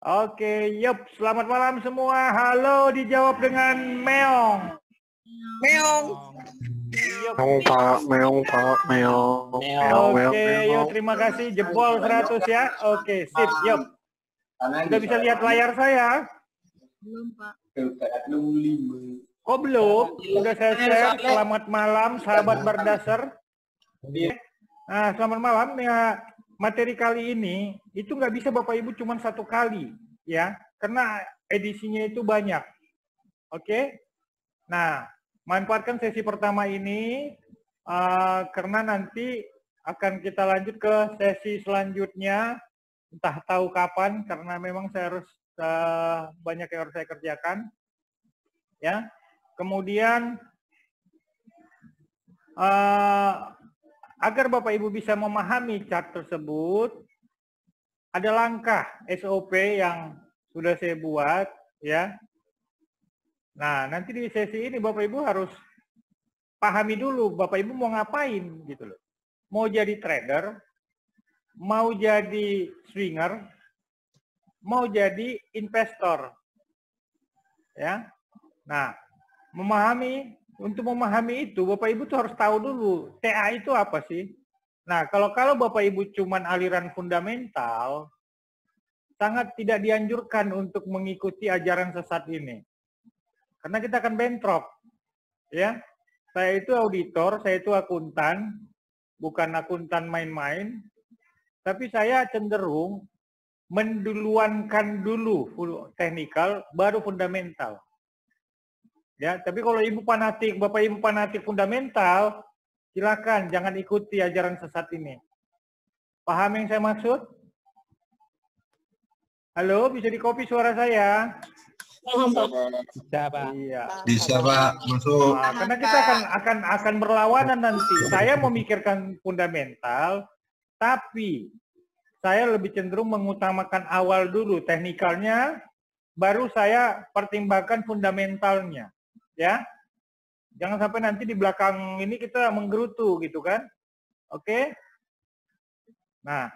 Oke, yup. Selamat malam semua. Halo, dijawab dengan meong. Meong. Yup. Meong Pak, meong Pak, meong. Meong, meong, Oke, meong. yuk terima kasih. Jempol 100 ya. Oke, sip, yup. Sudah bisa lihat layar saya? Belum, Pak. Oh belum? Sudah saya share. Selamat malam, sahabat berdasar. Nah, selamat malam. Ya, materi kali ini itu nggak bisa Bapak Ibu cuma satu kali, ya, karena edisinya itu banyak. Oke? Nah, manfaatkan sesi pertama ini karena nanti akan kita lanjut ke sesi selanjutnya, entah tahu kapan, karena memang saya harus banyak yang harus saya kerjakan, ya. Kemudian agar Bapak Ibu bisa memahami chart tersebut, ada langkah SOP yang sudah saya buat, ya. Nah, nanti di sesi ini Bapak Ibu harus pahami dulu Bapak Ibu mau ngapain gitu loh. Mau jadi trader, mau jadi swinger, mau jadi investor. Ya. Nah, untuk memahami itu Bapak Ibu tuh harus tahu dulu TA itu apa sih? Nah, kalau Bapak Ibu cuman aliran fundamental, sangat tidak dianjurkan untuk mengikuti ajaran sesat ini. Karena kita akan bentrok. Ya. Saya itu auditor, saya itu akuntan, bukan akuntan main-main, tapi saya cenderung menduluankan dulu teknikal, baru fundamental. Ya, tapi kalau Bapak Ibu fanatik fundamental, silakan jangan ikuti ajaran sesat ini. Paham yang saya maksud? Halo, bisa di-copy suara saya? Bisa, Pak. Iya. Bisa, Pak. Masuk. Nah, karena kita akan berlawanan nanti. Saya memikirkan fundamental, tapi saya lebih cenderung mengutamakan awal dulu teknikalnya, baru saya pertimbangkan fundamentalnya, ya. Jangan sampai nanti di belakang ini kita menggerutu gitu kan. Oke? Nah,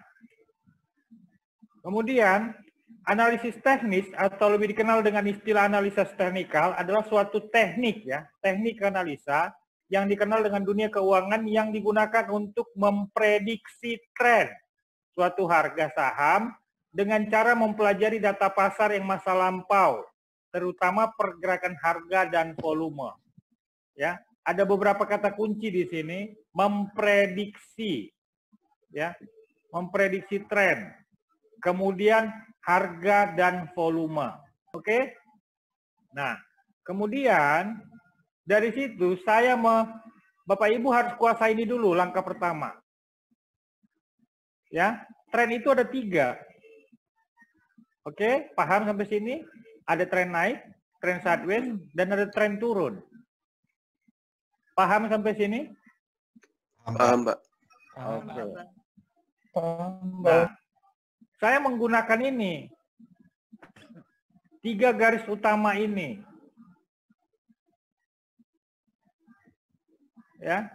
kemudian analisis teknis atau lebih dikenal dengan istilah analisa teknikal adalah suatu teknik, ya, teknik analisa yang dikenal dengan dunia keuangan yang digunakan untuk memprediksi tren suatu harga saham dengan cara mempelajari data pasar yang masa lampau, terutama pergerakan harga dan volume. Ya, ada beberapa kata kunci di sini, memprediksi, ya, memprediksi tren, kemudian harga dan volume. Oke? Nah, kemudian dari situ Bapak Ibu harus kuasai ini dulu langkah pertama. Ya, tren itu ada 3. Oke, paham sampai sini? Ada tren naik, tren sideways, dan ada tren turun. Paham sampai sini? Paham, Pak. Oke. Nah, saya menggunakan ini 3 garis utama ini, ya.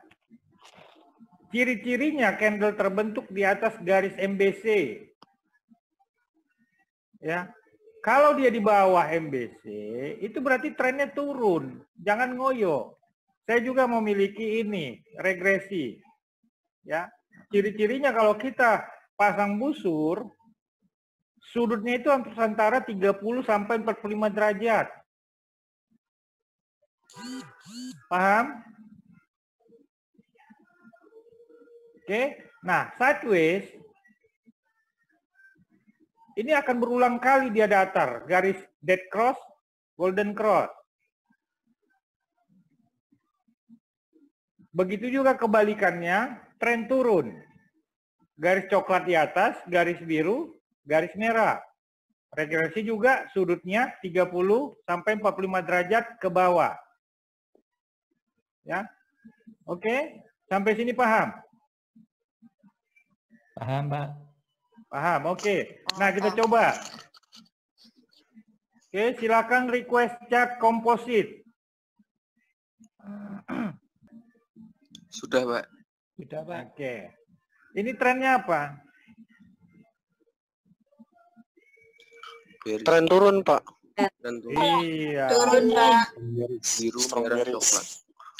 Ciri-cirinya candle terbentuk di atas garis MBC. Ya. Kalau dia di bawah MBC, itu berarti trennya turun. Jangan ngoyo. Saya juga memiliki ini, regresi. Ya. Ciri-cirinya kalau kita pasang busur, sudutnya itu antara 30 sampai 45 derajat. Paham? Oke, nah sideways ini akan berulang kali dia datar, garis dead cross, golden cross. Begitu juga kebalikannya, tren turun. Garis coklat di atas, garis biru, garis merah. Regresi juga sudutnya 30 sampai 45 derajat ke bawah. Ya. Oke, sampai sini paham? Paham, Pak. Paham, oke. Nah, kita coba. Oke, silakan request chart komposit. Sudah, Pak. Sudah, Pak. Oke. Ini trennya apa? Tren turun, Pak. Dan tuh Iya. Turun, Pak. biru, merah, coklat.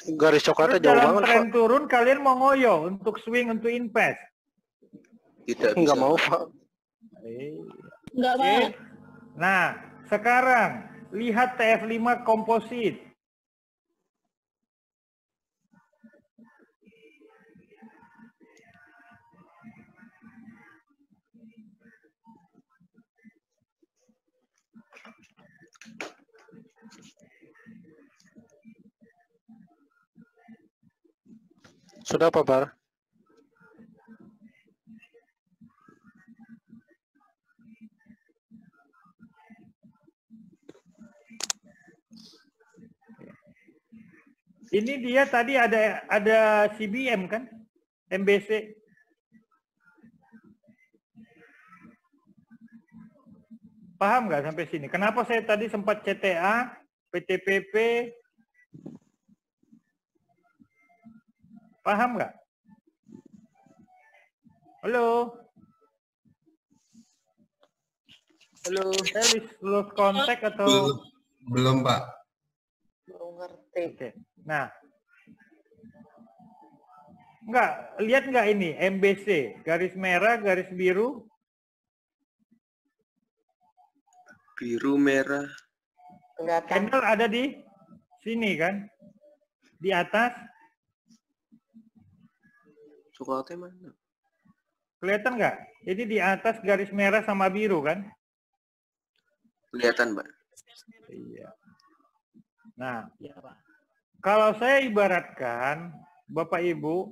Garis Terus coklatnya jauh dalam banget, tren Pak. turun kalian mau ngoyo untuk swing untuk invest? Tidak bisa. Nggak mau, Pak. Enggak, Oke. Pak. Nah, sekarang lihat TF5 komposit. Sudah, Pak Bar. Ini dia tadi ada CBM kan? MBC. Paham nggak sampai sini? Kenapa saya tadi sempat CTA, PTPP? Paham nggak? Halo? Halo, saya lose kontak atau? Belum, Pak. Belum ngerti. Oke. Nah, lihat nggak ini MBC, garis merah, garis biru, Biru, merah. Kelihatan. candle ada di sini kan, di atas, Coklatnya mana? kelihatan nggak? Ini di atas garis merah sama biru kan? Kelihatan, Pak. Iya. Nah, kalau saya ibaratkan, Bapak Ibu,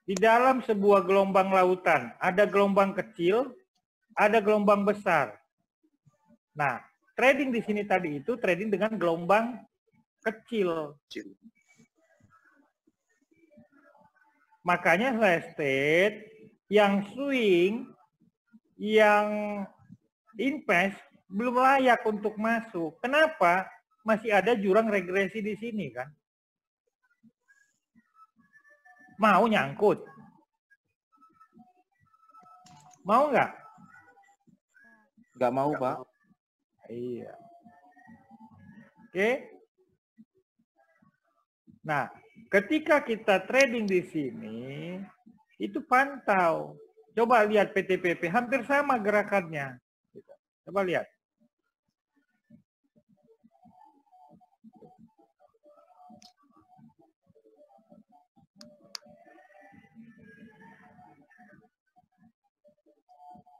di dalam sebuah gelombang lautan, ada gelombang kecil, ada gelombang besar. Nah, trading di sini tadi itu trading dengan gelombang kecil. Makanya saya state, yang swing, yang invest, belum layak untuk masuk. Kenapa? Masih ada jurang regresi di sini kan. Mau nyangkut? Mau nggak? Nggak mau, Pak. Iya. Oke. Nah, ketika kita trading di sini, itu pantau. Coba lihat PTPP, hampir sama gerakannya. Coba lihat.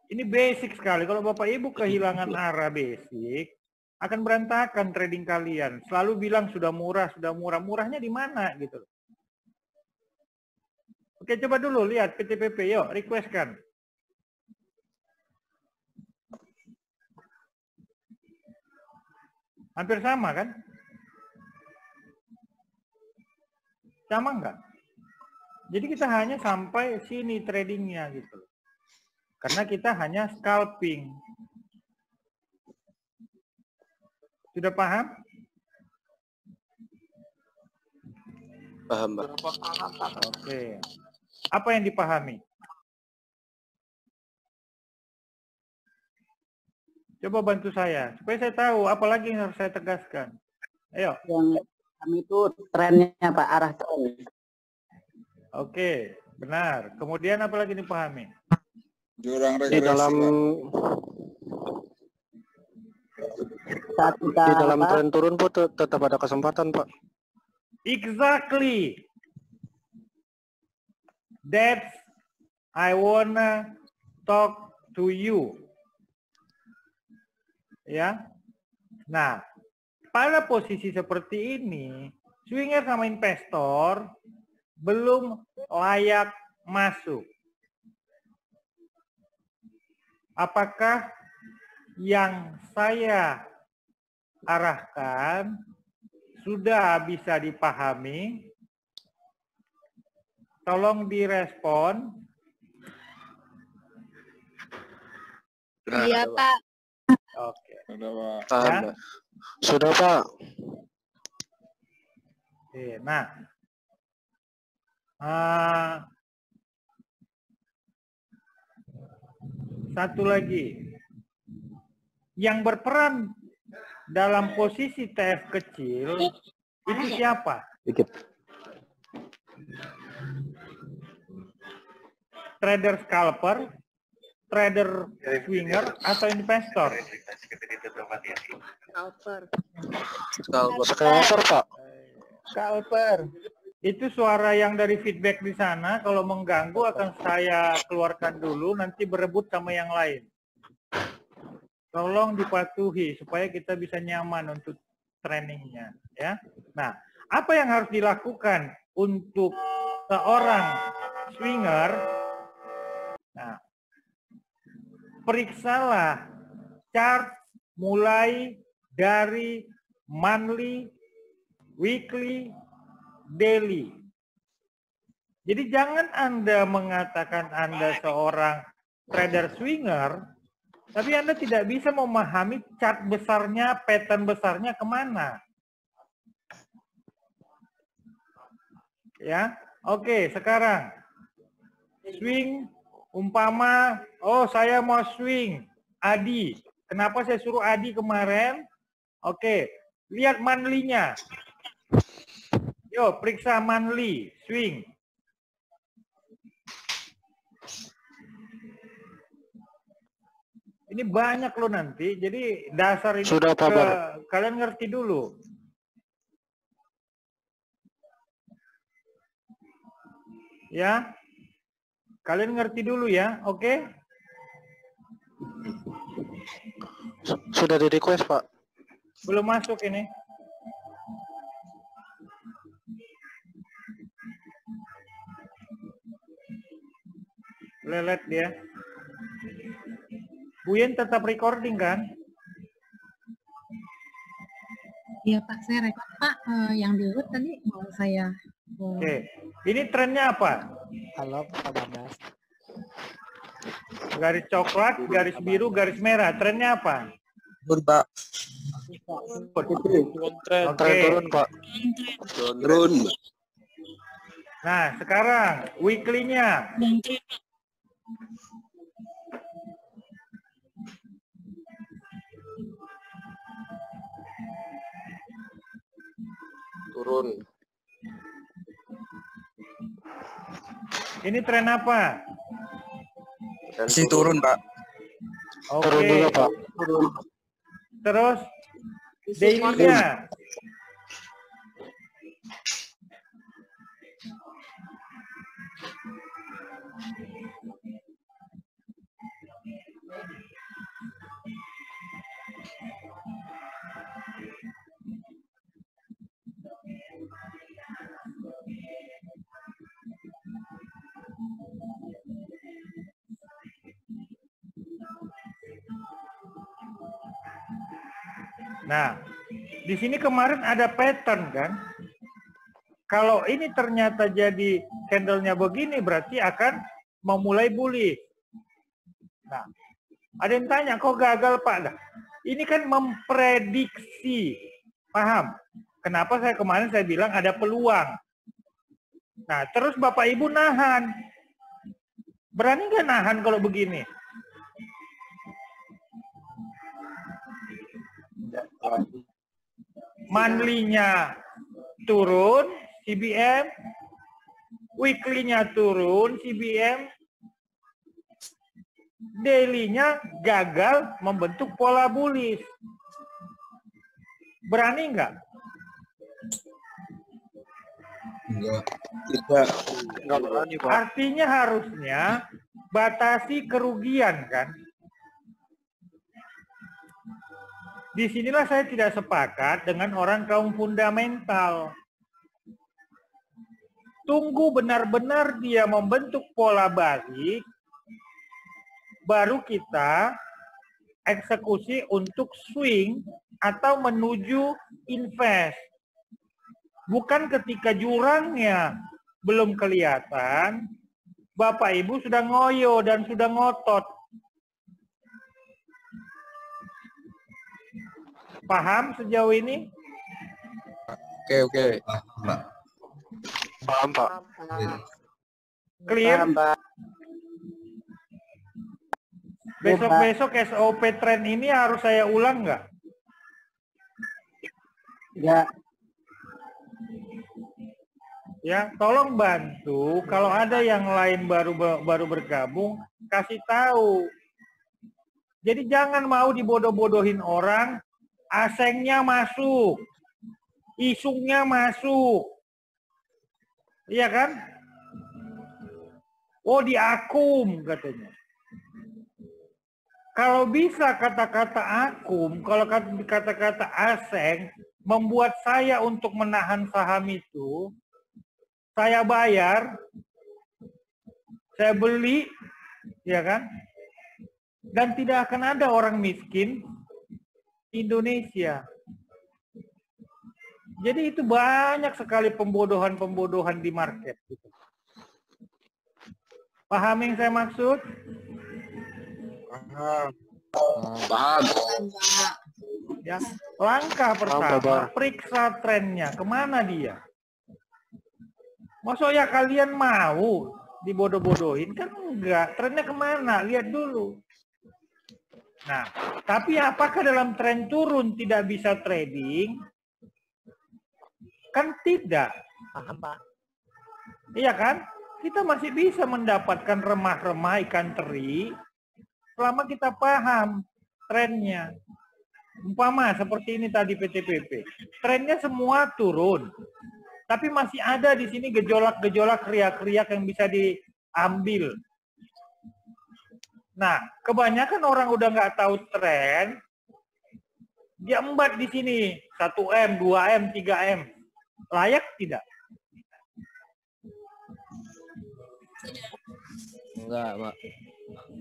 Ini basic sekali. Kalau Bapak Ibu kehilangan arah basic, akan berantakan trading kalian. Selalu bilang sudah murah, sudah murah. Murahnya di mana gitu. Oke, coba dulu lihat PTPP. Yuk, requestkan. Hampir sama kan? Sama enggak? Jadi kita hanya sampai sini tradingnya gitu. Karena kita hanya scalping. Sudah paham? Paham, Pak. Oke. Apa yang dipahami? Coba bantu saya, supaya saya tahu apalagi yang harus saya tegaskan. Ayo. Yang kami itu trennya Pak, arah tren. Oke, benar. Kemudian apa lagi dipahami? Jurang Di dalam Saat kita di dalam apa, tren turun pun tetap ada kesempatan, Pak. Exactly. That's I wanna talk to you. Ya. Nah, pada posisi seperti ini, swinger sama investor belum layak masuk. Apakah yang saya arahkan sudah bisa dipahami? Tolong direspon. Iya, Pak. Oke. Paham, Ya. Pak. Sudah, Pak. Oke, nah, satu lagi. Yang berperan dalam posisi TF kecil itu siapa? Dikit. Trader scalper, trader swinger, atau investor? Scalper, Pak. Scalper. Itu suara yang dari feedback di sana. Kalau mengganggu akan saya keluarkan dulu, nanti berebut sama yang lain. Tolong dipatuhi supaya kita bisa nyaman untuk trainingnya, ya. Nah, apa yang harus dilakukan untuk seorang swinger? Nah, periksalah chart mulai dari monthly, weekly, daily. Jadi jangan Anda mengatakan Anda seorang trader swinger, tapi Anda tidak bisa memahami chart besarnya, pattern besarnya kemana. Ya, oke, sekarang swing umpama, oh saya mau swing Adi. Kenapa saya suruh Adi kemarin? Oke, lihat monthly-nya. Yo, periksa monthly swing. Ini banyak loh nanti. Jadi dasar ini Sudah, Pak, kalian ngerti dulu. Ya. Kalian ngerti dulu ya, oke? Sudah di request, Pak. Belum masuk ini. Lelet dia. Buyen tetap recording kan? Iya Pak, saya rekod Pak. Yang diurut tadi mau saya. Oke. Ini trennya apa? Halo Pak Babas. Garis coklat, garis biru, garis merah. Trennya apa? Turun, Pak. Oke. Turun, Pak. Turun. Nah, sekarang weekly-nya. Turun. Ini tren apa? Masih turun, Pak. Oke. Turun juga, Pak. Terus daily-nya. Nah, di sini kemarin ada pattern kan? Kalau ini ternyata jadi candle-nya begini, berarti akan memulai bullish. Nah, ada yang tanya, kok gagal Pak? Nah, ini kan memprediksi. Paham? Kenapa kemarin saya bilang ada peluang. Nah, terus Bapak Ibu nahan. Berani nggak nahan kalau begini? Monthly-nya turun, CBM. Weekly-nya turun, CBM. Daily-nya gagal membentuk pola bullish. Berani nggak? Enggak berani, Pak. Artinya harusnya batasi kerugian kan? Disinilah saya tidak sepakat dengan orang kaum fundamental. Tunggu benar-benar dia membentuk pola balik, baru kita eksekusi untuk swing atau menuju invest. Bukan ketika jurangnya belum kelihatan, Bapak Ibu sudah ngoyo dan sudah ngotot. Paham sejauh ini? Oke. Paham, Pak. Clear? Besok-besok SOP tren ini harus saya ulang nggak? Ya. Ya, tolong bantu. Kalau ada yang lain baru bergabung, kasih tahu. Jadi jangan mau dibodoh-bodohin orang. Asengnya masuk, isungnya masuk, iya kan? Oh, diakum katanya. Kalau bisa kata-kata akum, kalau kata-kata aseng membuat saya untuk menahan saham itu, saya bayar, saya beli, ya kan? Dan tidak akan ada orang miskin di Indonesia. Jadi itu banyak sekali pembodohan-pembodohan di market. Paham yang saya maksud? Paham. Ya, langkah pertama, periksa trennya, kemana dia? Maksudnya kalian mau dibodoh-bodohin? Kan enggak, trennya kemana? Lihat dulu. Nah, tapi apakah dalam tren turun tidak bisa trading? Kan tidak. Iya kan? Kita masih bisa mendapatkan remah-remah ikan teri selama kita paham trennya. Umpama seperti ini tadi PTPP. Trennya semua turun. Tapi masih ada di sini gejolak-gejolak riak-riak yang bisa diambil. Nah, kebanyakan orang udah nggak tahu tren, dia embat di sini 1M, 2M, 3M. Layak tidak? Enggak, Pak.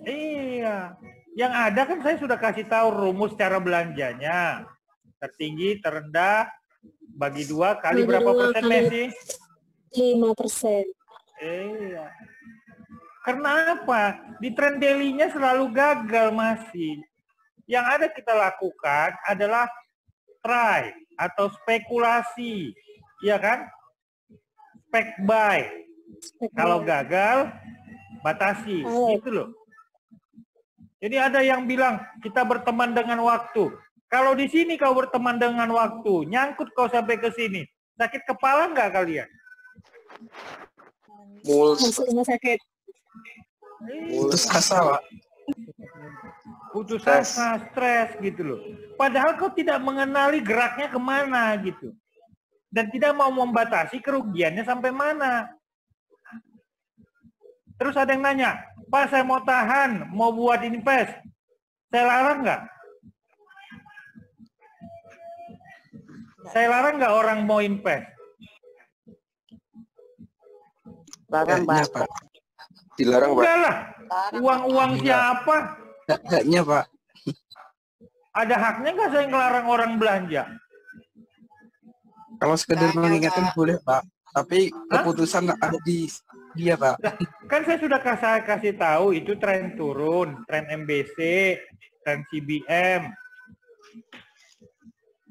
Iya. Yang ada kan saya sudah kasih tahu rumus cara belanjanya. Tertinggi, terendah, bagi 2 kali berapa persen, Messi? 5%. Iya. Karena apa? Di tren daily-nya selalu gagal masih. Yang ada kita lakukan adalah try atau spekulasi. Iya kan? Spek buy. Kalau gagal, batasi. Gitu loh. Jadi ada yang bilang, kita berteman dengan waktu. Kalau di sini kau berteman dengan waktu, nyangkut kau sampai ke sini. Sakit kepala nggak kalian? Masuk rumah sakit. Putus asa, Pak. Putus asa, stres gitu loh. Padahal kau tidak mengenali geraknya kemana gitu. Dan tidak mau membatasi kerugiannya sampai mana. Terus ada yang nanya, Pak saya mau tahan, mau buat invest. Saya larang nggak? Saya larang nggak orang mau invest? Larang, Pak. Dilarang, Pak. Enggak lah. Uang-uang siapa? Haknya, Pak. Ada haknya nggak saya ngelarang orang belanja? Kalau sekedar mengingatkan boleh, Pak. Tapi keputusan ada di dia, Pak. Kan saya sudah kasih tahu itu tren turun, tren MBC, tren CBM.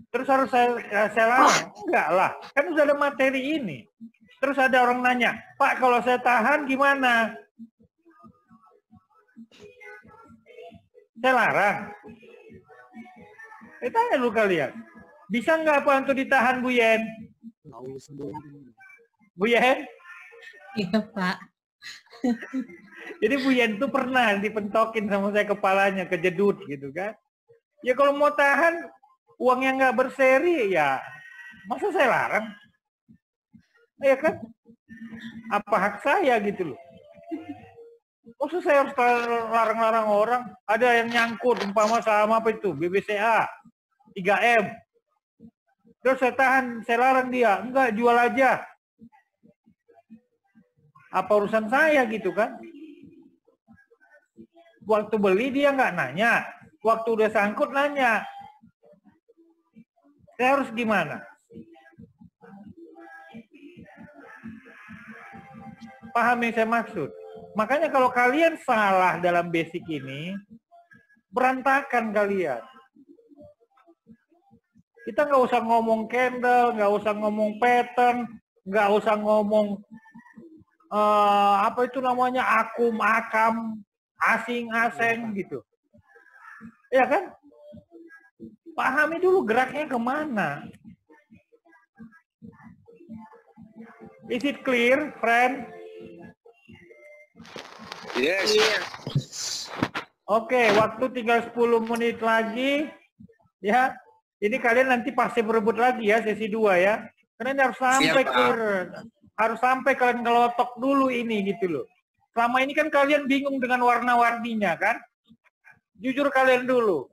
Terus harus saya larang? Enggak lah. Kan sudah ada materi ini. Terus ada orang nanya, Pak kalau saya tahan gimana? Saya larang. Tanya dulu kalian. Bisa nggak Pak untuk ditahan Bu Yen? Bu Yen? Iya Pak. Jadi Bu Yen tuh pernah dipentokin sama saya kepalanya, kejedut gitu kan. Ya kalau mau tahan, uangnya nggak berseri ya, masa saya larang? Ya kan? Apa hak saya gitu loh. Maksud saya harus larang-larang orang? Ada yang nyangkut, umpama sama apa itu, BBCA, 3M. Terus saya tahan, saya larang dia. Enggak, jual aja. Apa urusan saya gitu kan? Waktu beli dia nggak nanya. Waktu udah sangkut nanya. Saya harus gimana? Paham yang saya maksud? Makanya kalau kalian salah dalam basic ini, berantakan kalian. Kita nggak usah ngomong candle, nggak usah ngomong pattern, nggak usah ngomong apa itu namanya akum, akam, asing, aseng gitu. Ya kan? Pahami dulu geraknya kemana. Is it clear, friend? Yes. Oke, waktu tinggal 10 menit lagi. Ya, ini kalian nanti pasti berebut lagi ya, sesi 2 ya. Karena ini harus sampai Siap, Pak. clear. Harus sampai kalian ngelotok dulu ini gitu loh. Selama ini kan kalian bingung dengan warna-warninya kan? Jujur kalian dulu.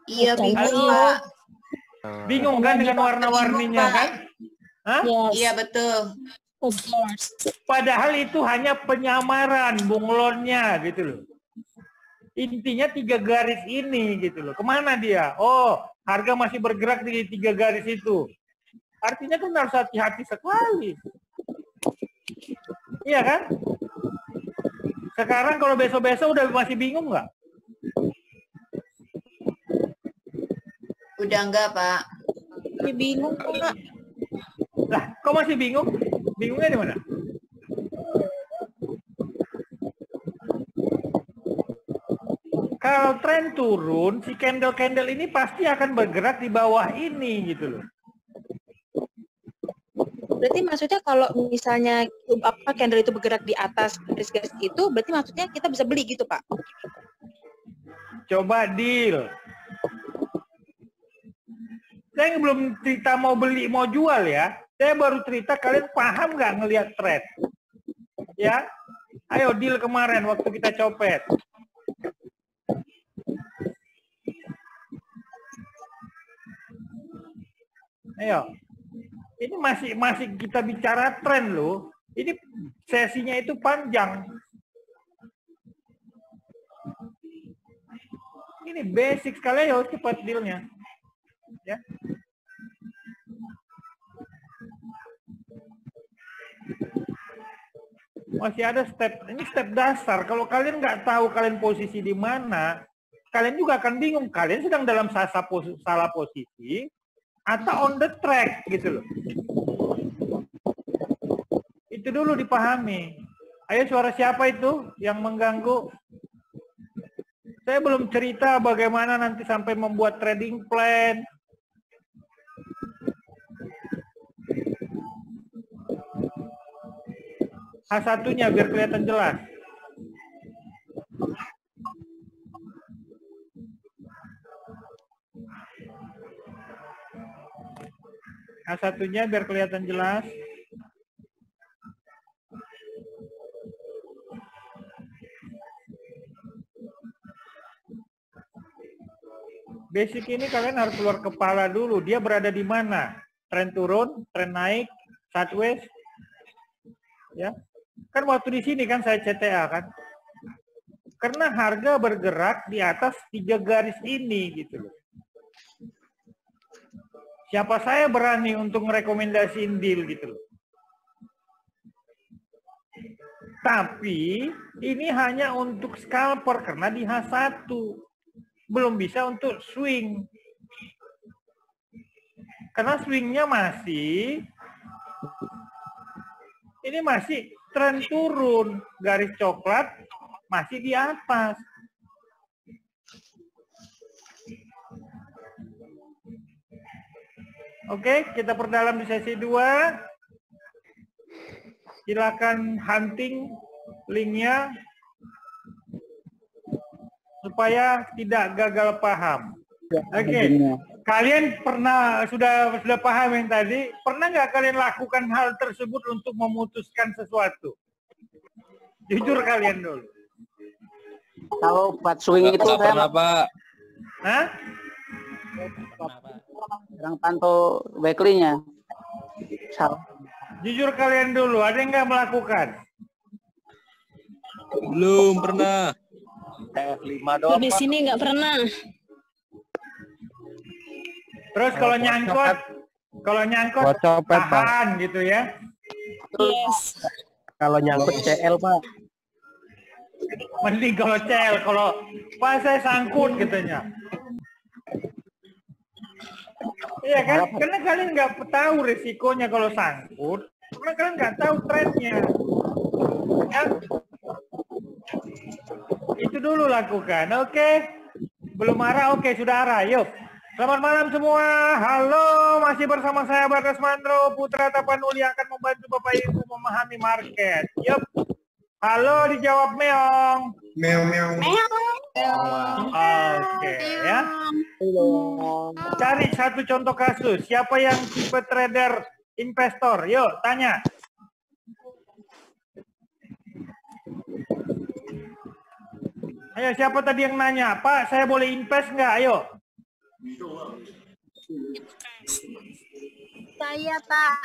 Iya, bingung, Iya. Pak. Bingung kan dengan warna-warninya kan? Hah? Yes. Iya, betul. Of course. Padahal itu hanya penyamaran bunglonnya gitu loh. Intinya 3 garis ini gitu loh. Kemana dia? Oh, harga masih bergerak di 3 garis itu. Artinya kan harus hati-hati sekali. Iya kan? Sekarang kalau besok-besok udah masih bingung nggak? Udah enggak, Pak. Bingung, Pak. Lah, kok masih bingung? Bingungnya di mana? Kalau tren turun, si candle-candle ini pasti akan bergerak di bawah ini gitu loh. Berarti maksudnya kalau misalnya candle itu bergerak di atas garis-garis itu, berarti maksudnya kita bisa beli gitu, Pak? Coba deal. Saya belum cerita mau beli, mau jual ya. Saya baru cerita kalian paham nggak ngelihat trend. Ya, ayo deal kemarin waktu kita copet. Ayo, ini masih kita bicara tren loh. Ini sesinya itu panjang. Ini basic sekali ya, cepat dealnya. Ya. Masih ada step, ini step dasar. Kalau kalian nggak tahu kalian posisi di mana, kalian juga akan bingung. Kalian sedang dalam salah posisi atau on the track gitu loh. Itu dulu dipahami. Ayo, suara siapa itu yang mengganggu? Saya belum cerita bagaimana nanti sampai membuat trading plan. H1-nya biar kelihatan jelas. H1-nya biar kelihatan jelas. Basic ini kalian harus keluar kepala dulu. Dia berada di mana? Tren turun, tren naik, sideways. Ya. Kan waktu di sini kan saya CTA kan. Karena harga bergerak di atas 3 garis ini gitu loh. Siapa saya berani untuk merekomendasiin deal gitu loh. Tapi ini hanya untuk scalper karena di H1. Belum bisa untuk swing. Karena swingnya masih ini masih tren turun, garis coklat masih di atas. Oke, kita perdalam di sesi 2. Silakan hunting linknya supaya tidak gagal paham. Oke, kalian sudah paham yang tadi? Pernah nggak kalian lakukan hal tersebut untuk memutuskan sesuatu? Jujur kalian dulu. Kalau buat swing itu saya pernah, Pak. Hah? jarang pantau weekly-nya. Jujur kalian dulu, ada yang nggak melakukan? Belum pernah. F5 doang. Di sini nggak pernah. Terus kalau nyangkut, copet, Pak. tahan gitu ya. Yes. Kalau nyangkut CL, Pak. Mending kalau CL, kalau Pak saya sangkut katanya. Iya kan? Karena kalian nggak tahu risikonya kalau sangkut. Karena kalian nggak tahu trennya. Ya? Itu dulu lakukan. Oke? Belum arah? Oke, sudah arah. Yuk. Selamat malam semua. Halo, masih bersama saya Bagas Mandro Putra Tapanuli yang akan membantu Bapak Ibu memahami market. Yuk. Halo, dijawab Meong. Meong meong. Oke, ya. Cari satu contoh kasus. Siapa yang tipe trader investor? Yuk, tanya. Ayo, siapa tadi yang nanya? Pak, saya boleh invest nggak? Ayo. Saya, Pak.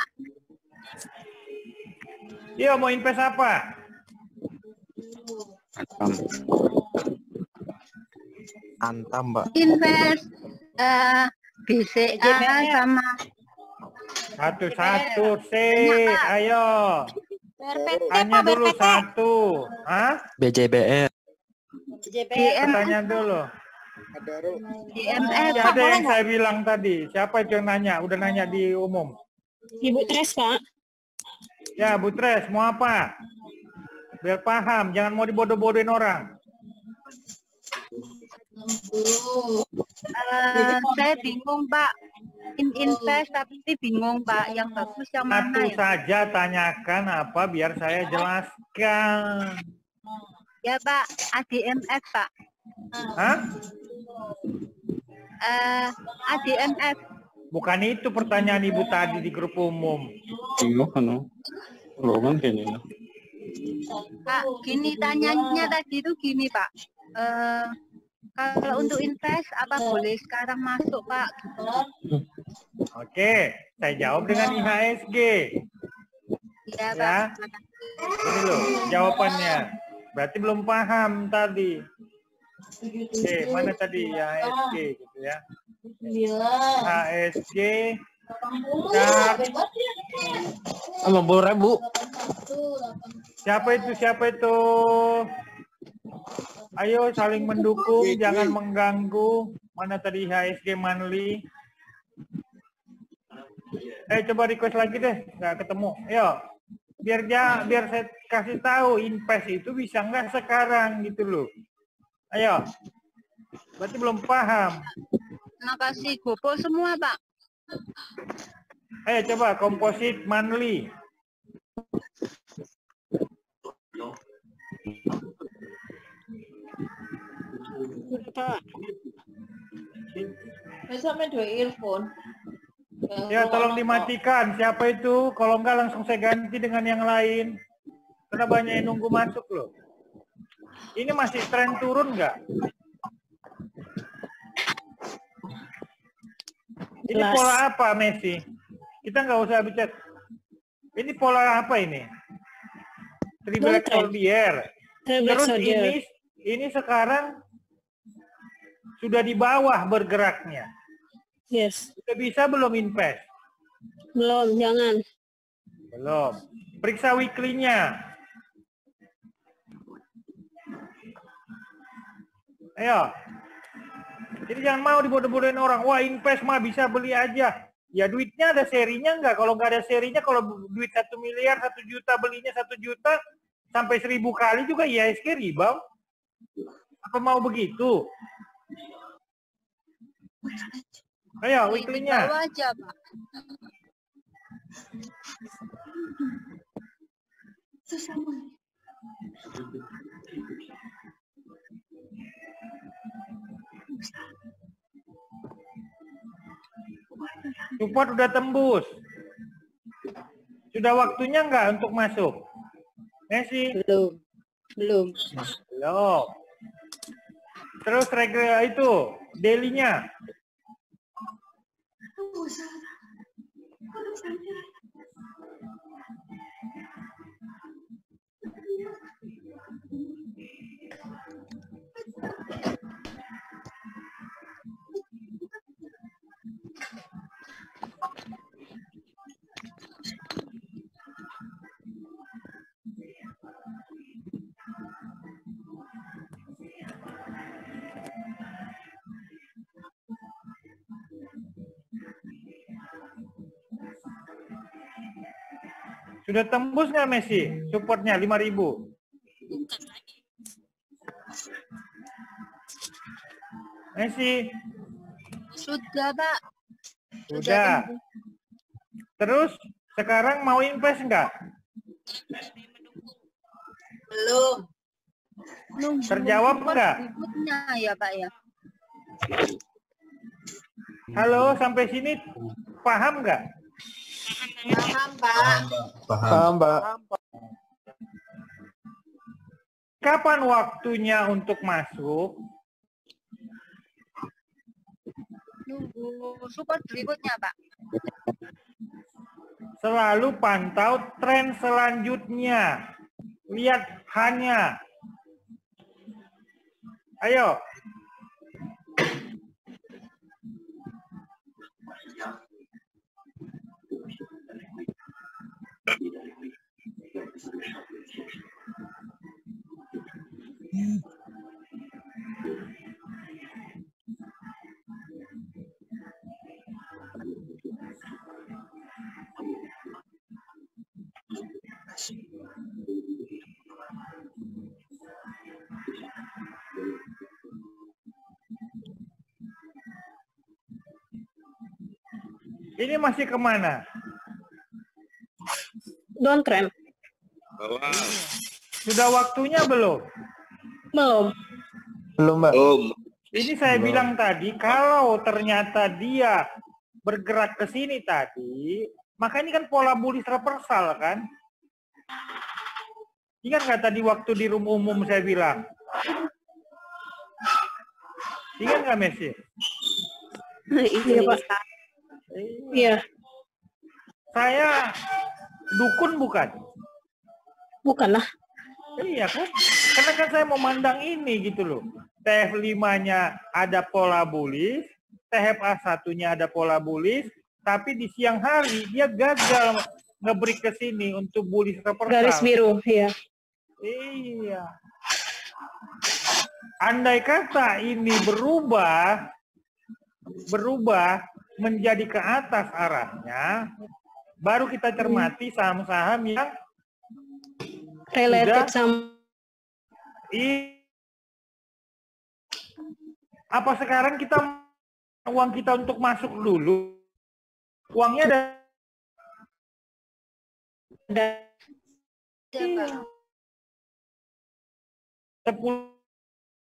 Yo, mau invest apa? Antam, Mbak. Invest BCA sama Satu-satu sih. Ayo. BRPT, Tanya Pak, dulu BRPT. satu. Hah? BJBR. Pertanyaan dulu. DMF. Ada yang saya bilang tadi. Siapa itu yang nanya? Udah nanya di umum. Ibu Tres, Pak. Ya, Bu Tres, mau apa? Biar paham, jangan mau dibodoh-bodohin orang. Saya bingung, Pak. Invest tapi bingung, Pak. Yang bagus yang mana Satu ya? saja tanyakan apa biar saya jelaskan. Ya, Pak. ADMF, Pak. Hah? ADMF. Bukan itu pertanyaan Ibu tadi di grup umum. Pak, gini tanyanya tadi itu gini, Pak. Kalau untuk invest apa boleh sekarang masuk, Pak? Oke, saya jawab dengan IHSG. Iya, Ya. Pak. Ini loh jawabannya. Berarti belum paham tadi. Oke, mana tadi IHSG gitu ya. IHSG chart. 50.000. Siapa itu? Ayo saling mendukung, jangan mengganggu. Mana tadi IHSG monthly? Coba request lagi deh, nggak ketemu. Ayo, biar saya kasih tahu invest itu bisa nggak sekarang gitu loh. Ayo, berarti belum paham. Makasih, gopo semua, Pak. Ayo coba composite monthly. Pak. Ya tolong dimatikan. Siapa itu? Kalau enggak langsung saya ganti dengan yang lain. Karena banyak yang nunggu masuk loh. Ini masih tren turun nggak? Ini pola apa, Messi? Kita nggak usah bicara. Ini pola apa ini? Triple Soldier. Terus ini sekarang sudah di bawah bergeraknya. Yes. Sudah bisa belum invest? Belum, jangan. Belum. Periksa weekly-nya. Ayo. Jadi jangan mau dibodoh-bodohin orang. Wah, invest mah bisa beli aja. Ya duitnya ada serinya nggak? Kalau nggak ada serinya, kalau duit 1 miliar, 1 juta belinya 1 juta sampai 1000 kali juga IHSG rebound. Apa mau begitu? Ayo, weekly-nya. Bawa aja, Pak. Support udah tembus. Sudah waktunya nggak untuk masuk? Messi? Belum. Belum. Belum. Terus regular itu, daily-nya. Sudah tembus nggak Messi? Supportnya 5.000. Messi? Sudah, Pak. Sudah. Terus sekarang mau invest nggak? Belum. Nunggu Terjawab nggak? berikutnya ya, Pak ya. Halo, sampai sini paham nggak? Paham, Pak. Paham, Mbak. Kapan waktunya untuk masuk? Nunggu support berikutnya, Pak. Selalu pantau tren selanjutnya. Lihat hanya. Ayo. Ini masih kemana? Downtrend. Sudah waktunya belum? Belum. Belum, Mbak. Ini saya bilang tadi, kalau ternyata dia bergerak ke sini tadi, maka ini kan pola bullish reversal kan? Ingat nggak tadi waktu di room umum saya bilang? Ingat nggak, Messi? Iya, Pak. Iya. Saya dukun bukan? Bukan lah. Iya kan? Karena kan saya memandang ini gitu loh. TF5-nya ada pola bullish, TFA 1-nya ada pola bullish, tapi di siang hari dia gagal nge-break ke sini untuk bullish reversal. Garis biru, iya. Iya. Andai kata ini berubah menjadi ke atas arahnya, baru kita cermati saham-saham yang Related sama apa sekarang uang kita untuk masuk dulu? Uangnya ada Pak. 10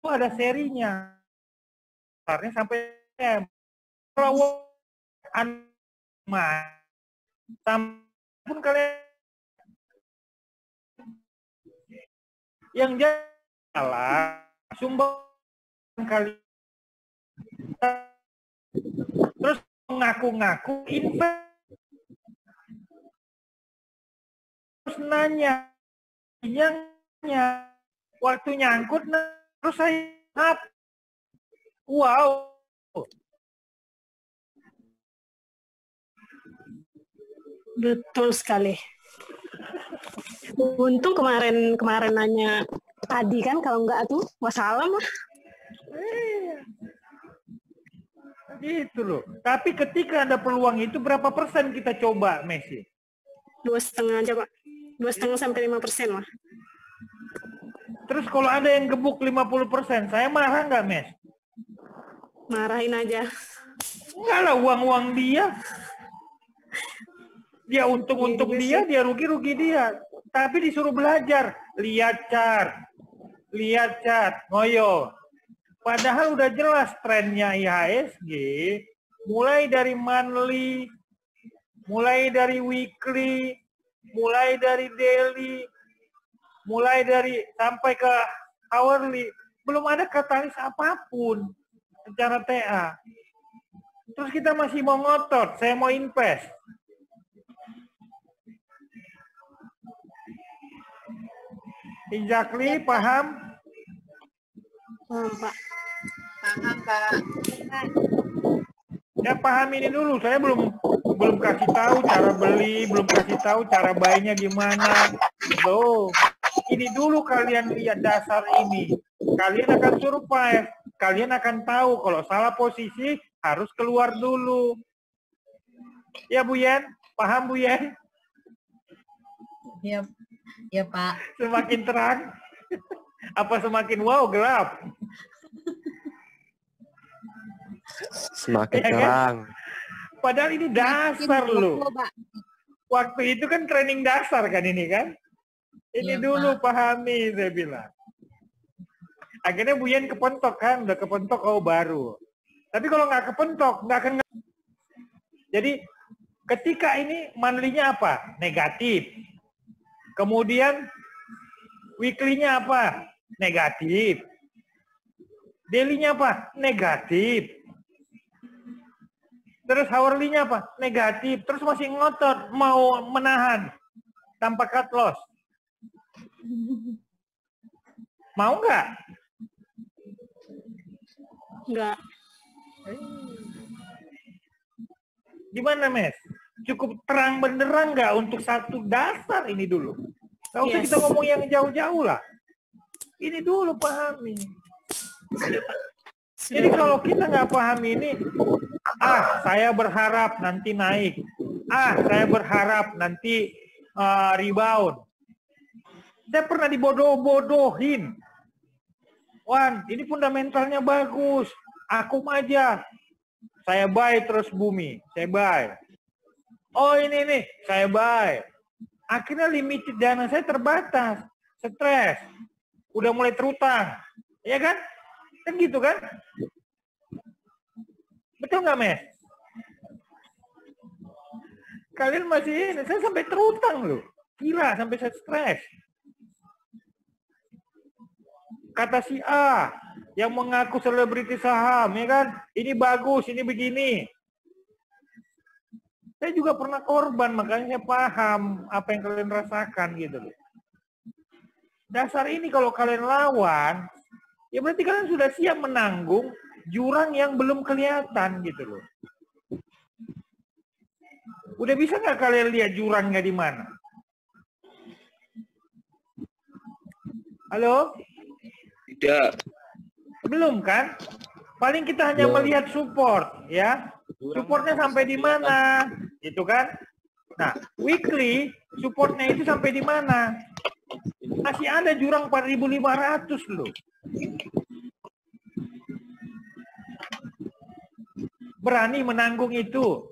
ada serinya. Besarnya sampai M. Kalau pun kalian yang jalan sumber kali terus mengaku-ngaku invest terus nanya waktu nyangkut terus saya wow. betul sekali. Untung kemarin nanya tadi kan, kalau enggak tuh wassalam lah. Gitu loh. Tapi ketika ada peluang itu berapa persen kita coba, Messi? 2,5 aja, Pak. 2,5 sampai 5% lah. Terus kalau ada yang gebuk 50%, saya marah nggak, Mes? Marahin aja. Enggak lah, uang dia. Dia untung dia, dia rugi dia. Tapi disuruh belajar, lihat chart, ngoyo. Padahal udah jelas trennya IHSG, mulai dari monthly, mulai dari weekly, mulai dari daily, mulai dari sampai ke hourly, belum ada katalis apapun secara TA. Terus kita masih mau ngotot, saya mau invest. Exactly, paham? Paham, Pak. Paham, Pak. Ya paham ini dulu, saya belum kasih tahu cara beli, belum kasih tahu cara buy-nya gimana. Loh, ini dulu kalian lihat dasar ini. Kalian akan survive, kalian akan tahu kalau salah posisi harus keluar dulu. Ya Bu Yen, paham Bu Yen? Ya Pak. Semakin terang? Apa semakin wow gelap? Semakin Ya kan? terang. Padahal ini dasar loh. Waktu itu kan training dasar kan ini kan. Ini Iya, dulu pahami saya bilang. Akhirnya Buyen kepentok kan, udah kepentok oh baru. Tapi kalau nggak kepentok, nggak akan. Jadi ketika ini monthly-nya apa? Negatif. Kemudian weekly-nya apa? Negatif. Daily-nya apa? Negatif. Terus hourly-nya apa? Negatif. Terus masih ngotot mau menahan tanpa cut loss. Mau nggak? Enggak. Gimana, Mes? Cukup terang benderang nggak untuk satu dasar ini dulu? Nggak usah kita ngomong yang jauh-jauh lah. Ini dulu pahami. Jadi kalau kita nggak pahami ini, saya berharap nanti naik. Saya berharap nanti rebound. Saya pernah dibodoh-bodohin. Wan, ini fundamentalnya bagus. Akum aja. Saya buy terus bumi. Saya buy. Oh ini nih, saya buy. Akhirnya limited dana saya terbatas. Stres. Udah mulai terutang. Ya kan? Kan gitu kan? Betul nggak, Mes? Kalian masih ini. Saya sampai terutang loh. Gila, sampai saya stres. Kata si A yang mengaku selebriti saham, ya kan? Ini bagus, ini begini. Saya juga pernah korban, makanya saya paham apa yang kalian rasakan gitu loh. Dasar ini kalau kalian lawan, ya berarti kalian sudah siap menanggung jurang yang belum kelihatan gitu loh. Udah bisa nggak kalian lihat jurangnya di mana? Halo? Tidak. Belum kan? Paling kita hanya melihat support, ya. Supportnya sampai di mana, gitu kan? Nah, weekly supportnya itu sampai di mana? Masih ada jurang 4.500 loh. Berani menanggung itu?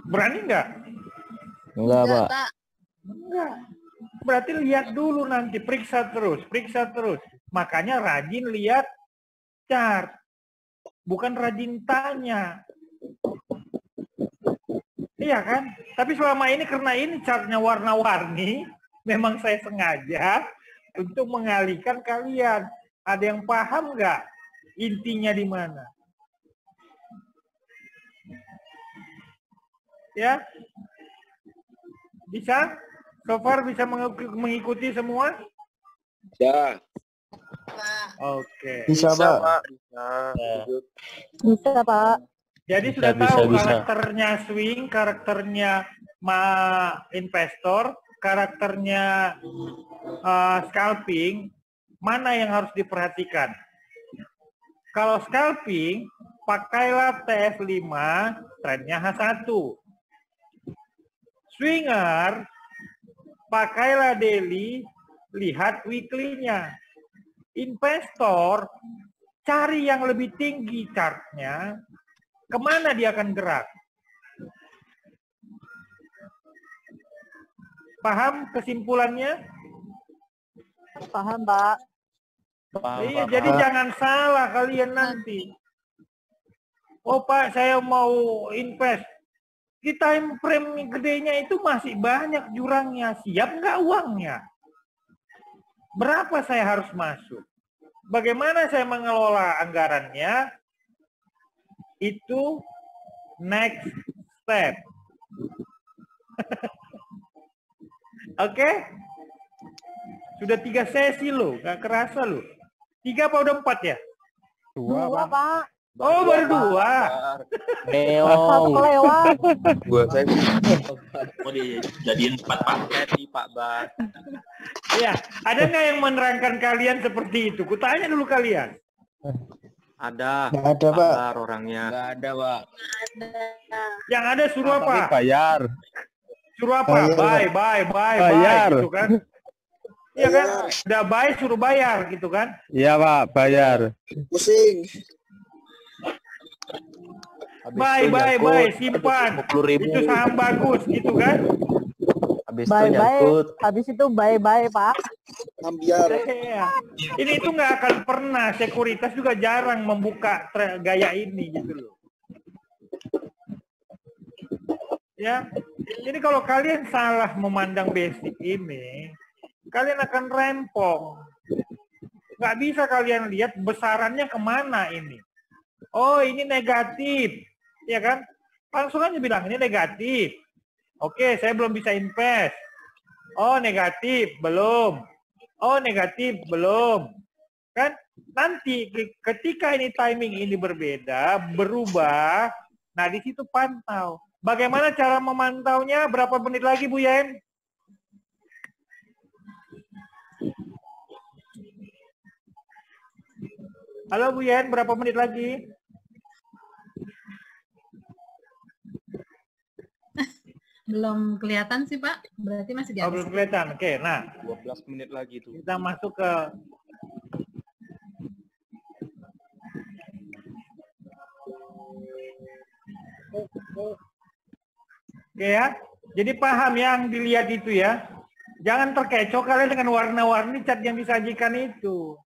Berani nggak? Enggak, Pak. Enggak. Berarti lihat dulu nanti, periksa terus, periksa terus. Makanya rajin lihat chart. Bukan rajin tanya. Iya kan? Tapi selama ini karena ini chartnya warna-warni, memang saya sengaja untuk mengalihkan kalian. Ada yang paham nggak intinya di mana? Ya? Bisa? So far bisa mengikuti semua? Bisa. Oke. Bisa, Pak. Bisa, Pak. Jadi sudah tahu karakternya swing, karakternya investor, karakternya scalping, mana yang harus diperhatikan? Kalau scalping, pakailah TF5, trennya H1. Swinger, pakailah daily, lihat weekly-nya. Investor, cari yang lebih tinggi chartnya, kemana dia akan gerak. Paham kesimpulannya? Paham, Pak. Iya, jadi jangan salah kalian nanti. Oh Pak, saya mau invest. Di time frame gedenya itu masih banyak jurangnya. Siap nggak uangnya? Berapa saya harus masuk? Bagaimana saya mengelola anggarannya? Itu next step. Oke? Sudah 3 sesi loh, nggak kerasa loh. 3 apa udah 4 ya? 2, Pak. Oh, baru 2. Satu kelewat. Buat saya Mau dijadiin 4 paket nih Pak Bar. Ya, ada nggak yang menerangkan kalian seperti itu? Kutanya dulu kalian. Ada. Nggak ada, Pak. Bar orangnya. Nggak ada, Pak. Yang ada suruh apa? bayar. Suruh apa? Bayar. Bye, Bayar. gitu kan? Iya kan? Udah bayar suruh bayar gitu kan? Iya Pak, bayar. Pusing. Bye, simpan. 10.000. Itu saham bagus gitu kan? Habis itu nyangkut. Habis itu bye Pak. Ambiar. Iya. Ini itu nggak akan pernah, sekuritas juga jarang membuka gaya ini gitu loh. Ya, jadi kalau kalian salah memandang basic ini, kalian akan rempong. Nggak bisa kalian lihat besarannya kemana ini. Oh, ini negatif, ya kan? Langsung aja bilang ini negatif. Oke, saya belum bisa invest. Oh, negatif, belum. Oh, negatif, belum. Kan nanti ketika ini timing ini berbeda, berubah, nah di situ pantau. Bagaimana cara memantaunya? Berapa menit lagi, Bu Yen? Halo, Bu Yen, berapa menit lagi? Belum kelihatan sih, Pak. Berarti masih di atas. Oh, belum kelihatan. Oke, nah. 12 menit lagi tuh. Kita masuk ke Oke ya. Jadi paham yang dilihat itu ya. Jangan terkecoh kalian dengan warna-warni cat yang disajikan itu.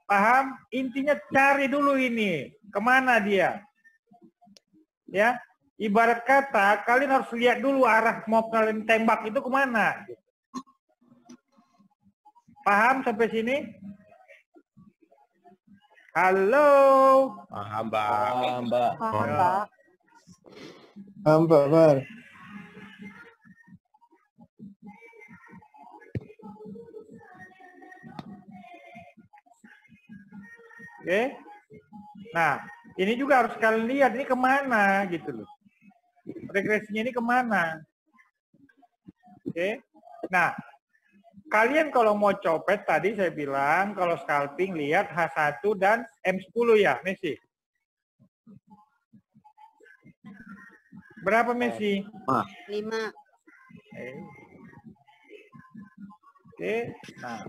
Paham? Intinya cari dulu ini. Kemana dia? Ya. Ibarat kata, kalian harus lihat dulu arah mau kalian tembak itu kemana. Paham sampai sini? Halo? Paham, Pak. Paham, Pak. Paham, Pak. Oke. Nah, ini juga harus kalian lihat ini kemana gitu loh. Regresinya ini kemana? Oke. Nah, kalian kalau mau copet tadi saya bilang kalau scalping lihat H1 dan M10 ya, Messi. Berapa Messi? 5. Oke. Nah.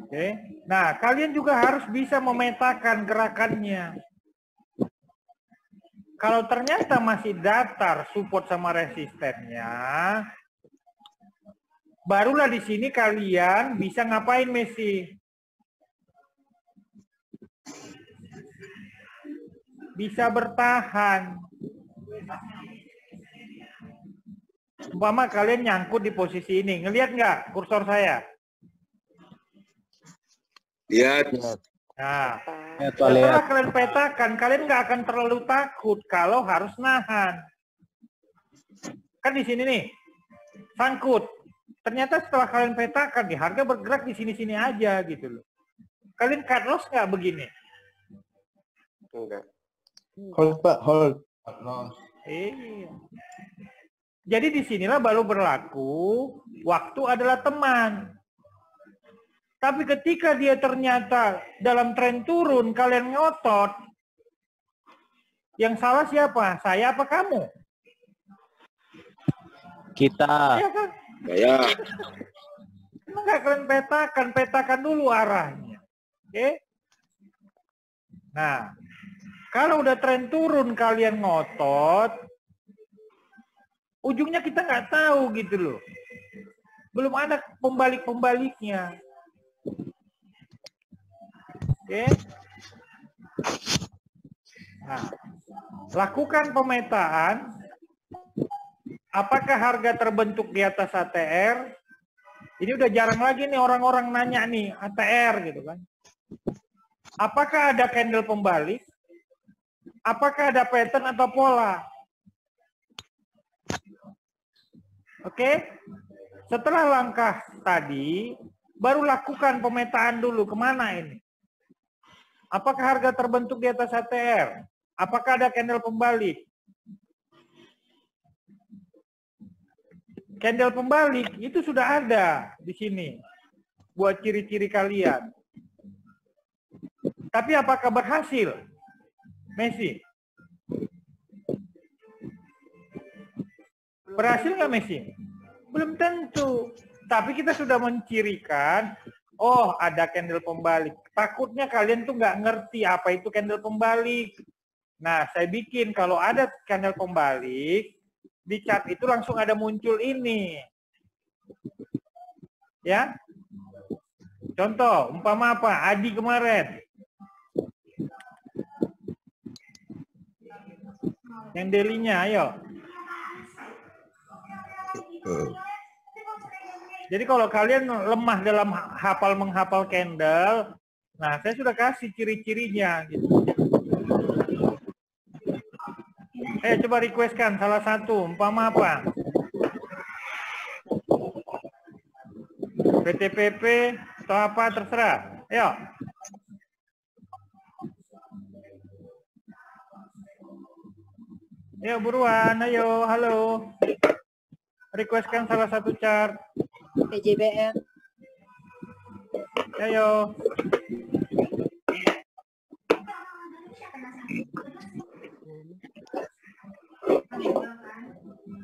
Oke. Nah, kalian juga harus bisa memetakan gerakannya. Kalau ternyata masih datar support sama resistennya, barulah di sini kalian bisa ngapain Messi? Bisa bertahan. Umpama kalian nyangkut di posisi ini, ngelihat nggak kursor saya? Lihat. Nah, setelah kalian petakan, kalian nggak akan terlalu takut kalau harus nahan. Kan di sini nih, sangkut. Ternyata setelah kalian petakan, di harga bergerak di sini-sini aja gitu loh. Kalian cut loss nggak begini? Enggak. Hold, Pak, hold. Iya. Jadi disinilah baru berlaku, waktu adalah teman. Tapi ketika dia ternyata dalam tren turun, kalian ngotot, yang salah siapa? Saya apa kamu? Kita. Iya kan? Saya. Enggak kalian petakan dulu arahnya. Oke? Nah, kalau udah tren turun kalian ngotot, ujungnya kita nggak tahu gitu loh. Belum ada pembalik-pembaliknya. Oke. Nah, lakukan pemetaan. Apakah harga terbentuk di atas ATR? Ini udah jarang lagi nih orang-orang nanya nih ATR gitu kan. Apakah ada candle pembalik? Apakah ada pattern atau pola? Oke. Setelah langkah tadi, baru lakukan pemetaan dulu kemana ini. Apakah harga terbentuk di atas ATR? Apakah ada candle pembalik? Candle pembalik itu sudah ada di sini buat ciri-ciri kalian. Tapi apakah berhasil? Messi? Berhasil nggak Messi? Belum tentu. Tapi kita sudah mencirikan, oh ada candle pembalik. Takutnya kalian tuh nggak ngerti apa itu candle pembalik. Nah, saya bikin kalau ada candle pembalik, di chart itu langsung ada muncul ini. Ya. Contoh, umpama apa? Adi kemarin. Yang daily-nya, ayo. Jadi kalau kalian lemah dalam menghafal candle, nah saya sudah kasih ciri-cirinya. Gitu. Coba requestkan salah satu, umpama apa? PTPP atau apa terserah. Ayo. Ayo buruan, ayo, halo. Requestkan salah satu chart. PJBR. Ayo.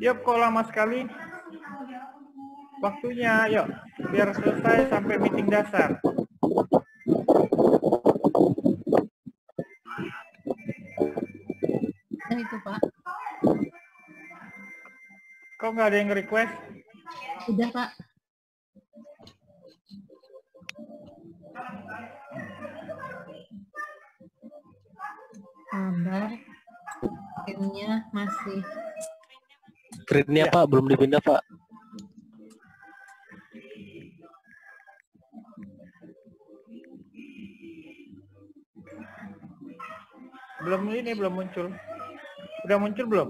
Yuk, kok lama sekali? Waktunya, yuk. Biar selesai sampai meeting dasar. Itu, Pak. Kok nggak ada yang request? Udah, Pak. Sabar. Akhirnya masih. Printnya Pak belum dipindah Pak. Belum muncul. Udah muncul belum?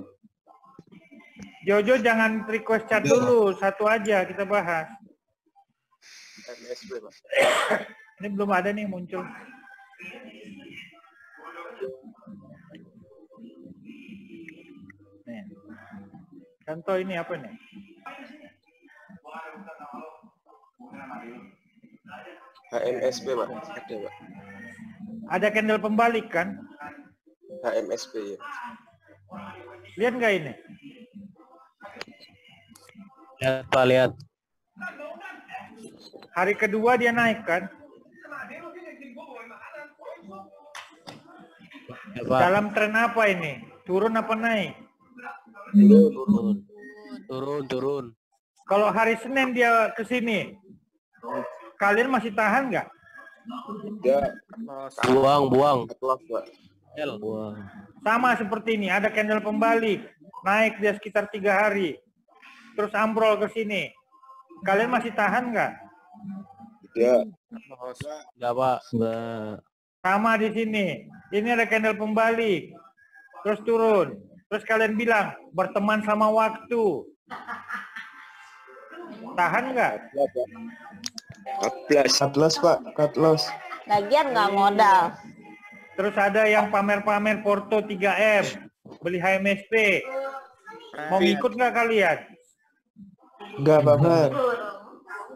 Jojo jangan request chat dulu, satu aja kita bahas. MSB, Pak. Ini belum ada nih muncul. Nih. Contoh ini apa nih? HMSB, Pak. Ada, Pak. Ada candle pembalik kan? HMSB, ya. Lihat nggak ini? Lihat Pak, lihat. Hari kedua dia naik kan? Ya, Pak. Dalam tren apa ini? Turun apa naik? Turun. Kalau hari Senin dia ke sini, kalian masih tahan nggak? Ya. Buang. Buang. Sama seperti ini, ada candle pembalik, naik dia sekitar 3 hari, terus ambrol ke sini. Kalian masih tahan nggak? Ya. Enggak Pak. Enggak. Sama di sini, ini ada candle pembalik, terus turun. Terus kalian bilang, berteman sama waktu. Tahan nggak? 14 Pak, cut loss. Lagian nggak modal. Terus ada yang pamer-pamer Porto 3M, beli HMSP. Mau ngikut nggak kalian? Enggak, Bapak.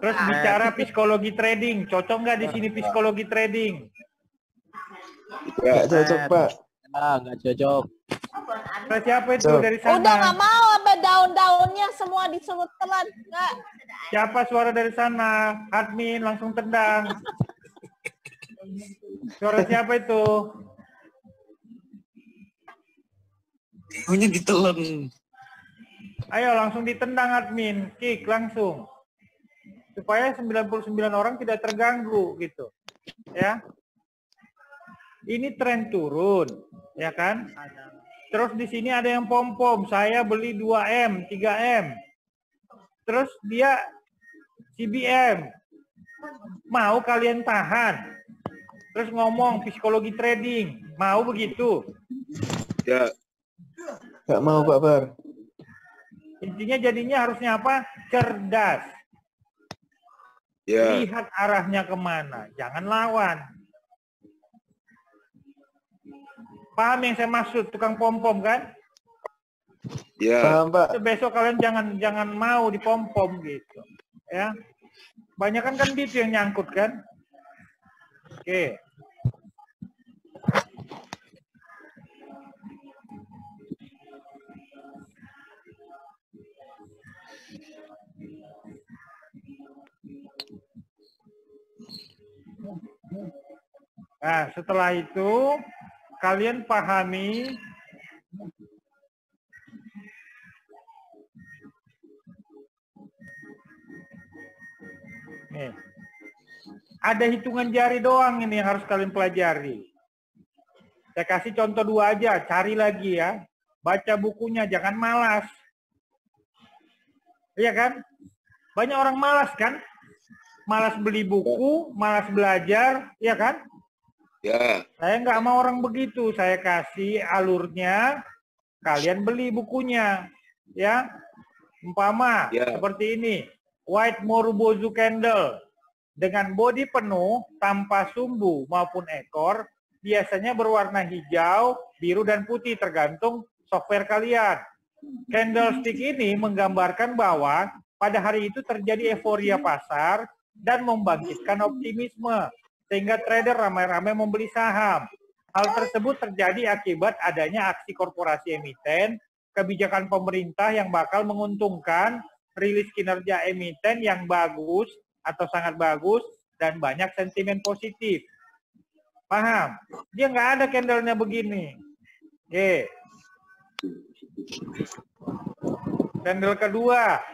Terus bicara psikologi trading, cocok nggak di sini psikologi trading? Enggak cocok, Pak. Enggak cocok. Terus siapa itu dari sana? Udah nggak mau sampai daun-daunnya semua disulut telan. Nggak. Siapa suara dari sana? Admin langsung tendang. Suara siapa itu? Daunnya ditelan. Ayo langsung ditendang admin, kick langsung. Supaya 99 orang tidak terganggu gitu. Ya. Ini tren turun, ya kan? Terus di sini ada yang pom-pom, saya beli 2M, 3M. Terus dia CBM. Mau kalian tahan? Terus ngomong psikologi trading, mau begitu? Ya. Enggak mau, Pak Bar. Intinya jadinya harusnya apa? Cerdas. Ya. Lihat arahnya kemana, jangan lawan. Paham yang saya maksud, tukang pom-pom kan? Ya. Paham, Pak. Besok kalian jangan mau dipom-pom gitu. Ya. Banyak kan itu yang nyangkut kan? Oke. Nah, setelah itu kalian pahami nih. Ada hitungan jari doang ini yang harus kalian pelajari. Saya kasih contoh 2 aja, cari lagi ya. Baca bukunya, jangan malas. Iya kan? Banyak orang malas kan? Malas beli buku, malas belajar, iya kan? Ya. Saya nggak mau orang begitu. Saya kasih alurnya, kalian beli bukunya. Ya, umpama seperti ini. White Morubozu Candle. Dengan bodi penuh, tanpa sumbu maupun ekor, biasanya berwarna hijau, biru, dan putih, tergantung software kalian. Candlestick ini menggambarkan bahwa pada hari itu terjadi euforia pasar dan membangkitkan optimisme, sehingga trader ramai-ramai membeli saham. Hal tersebut terjadi akibat adanya aksi korporasi emiten, kebijakan pemerintah yang bakal menguntungkan, rilis kinerja emiten yang bagus atau sangat bagus, dan banyak sentimen positif. Paham? Dia nggak ada candlenya begini. Oke. Candle kedua,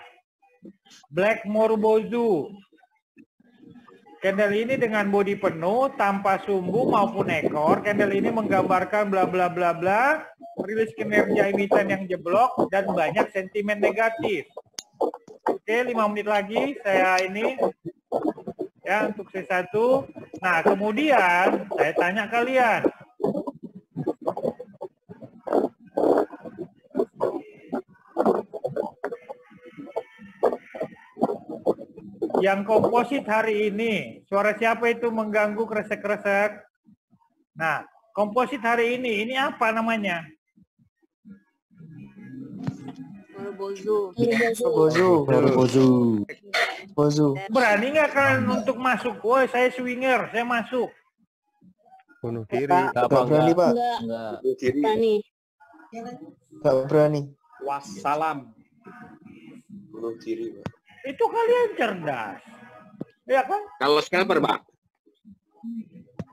Black Morubozu. Candle ini dengan bodi penuh, tanpa sumbu maupun ekor. Candle ini menggambarkan bla bla bla bla, rilis kinerja emiten yang jeblok, dan banyak sentimen negatif. Oke, 5 menit lagi saya ini ya untuk C1. Nah, kemudian saya tanya kalian. Yang komposit hari ini, suara siapa itu mengganggu kresek-kresek? Nah, komposit hari ini apa namanya? Morubozu. Berani nggak kalian untuk masuk? Woi, saya swinger, saya masuk. Bunuh diri. Nggak berani, Pak. Enggak. Berani. Nggak berani. Wassalam. Bunuh diri, Pak. Itu kalian cerdas. Ya kan? Kalau scalper, Pak.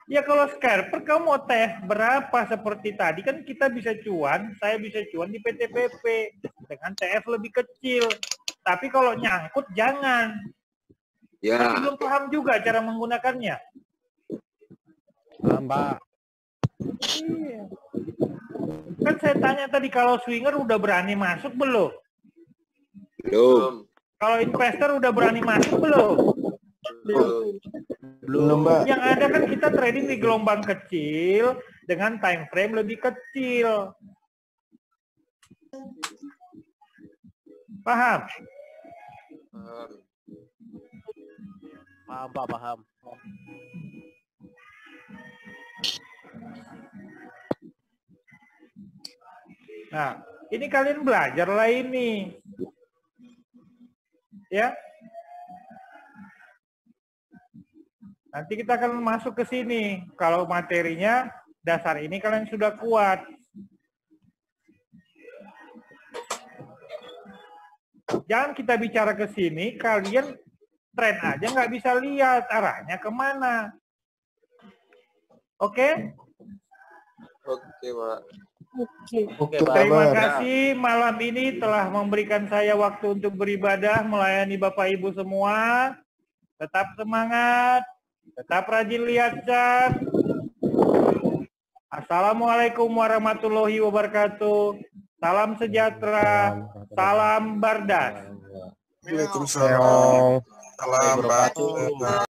Ya kalau scalper kamu mau tes berapa seperti tadi kan kita bisa cuan, saya bisa cuan di PTPP dengan TF lebih kecil. Tapi kalau nyangkut jangan. Ya. Tapi belum paham juga cara menggunakannya. Mbak. Iya. Kan saya tanya tadi kalau swinger udah berani masuk belum? Belum. Kalau investor udah berani masuk belum? Belum, Mbak. Yang ada kan kita trading di gelombang kecil dengan time frame lebih kecil. Paham? Paham, Pak, paham. Nah, ini kalian belajar lah ini. Ya. Nanti kita akan masuk ke sini. Kalau materinya dasar ini kalian sudah kuat. Jangan kita bicara ke sini, kalian trend aja nggak bisa lihat arahnya kemana. Oke? Oke, Pak. Oke, Terima kasih malam ini telah memberikan saya waktu untuk beribadah, melayani Bapak Ibu semua. Tetap semangat. Tetap rajin lihat chat. Assalamualaikum warahmatullahi wabarakatuh. Salam sejahtera. Salam Bardas. Waalaikumsalam. Salam.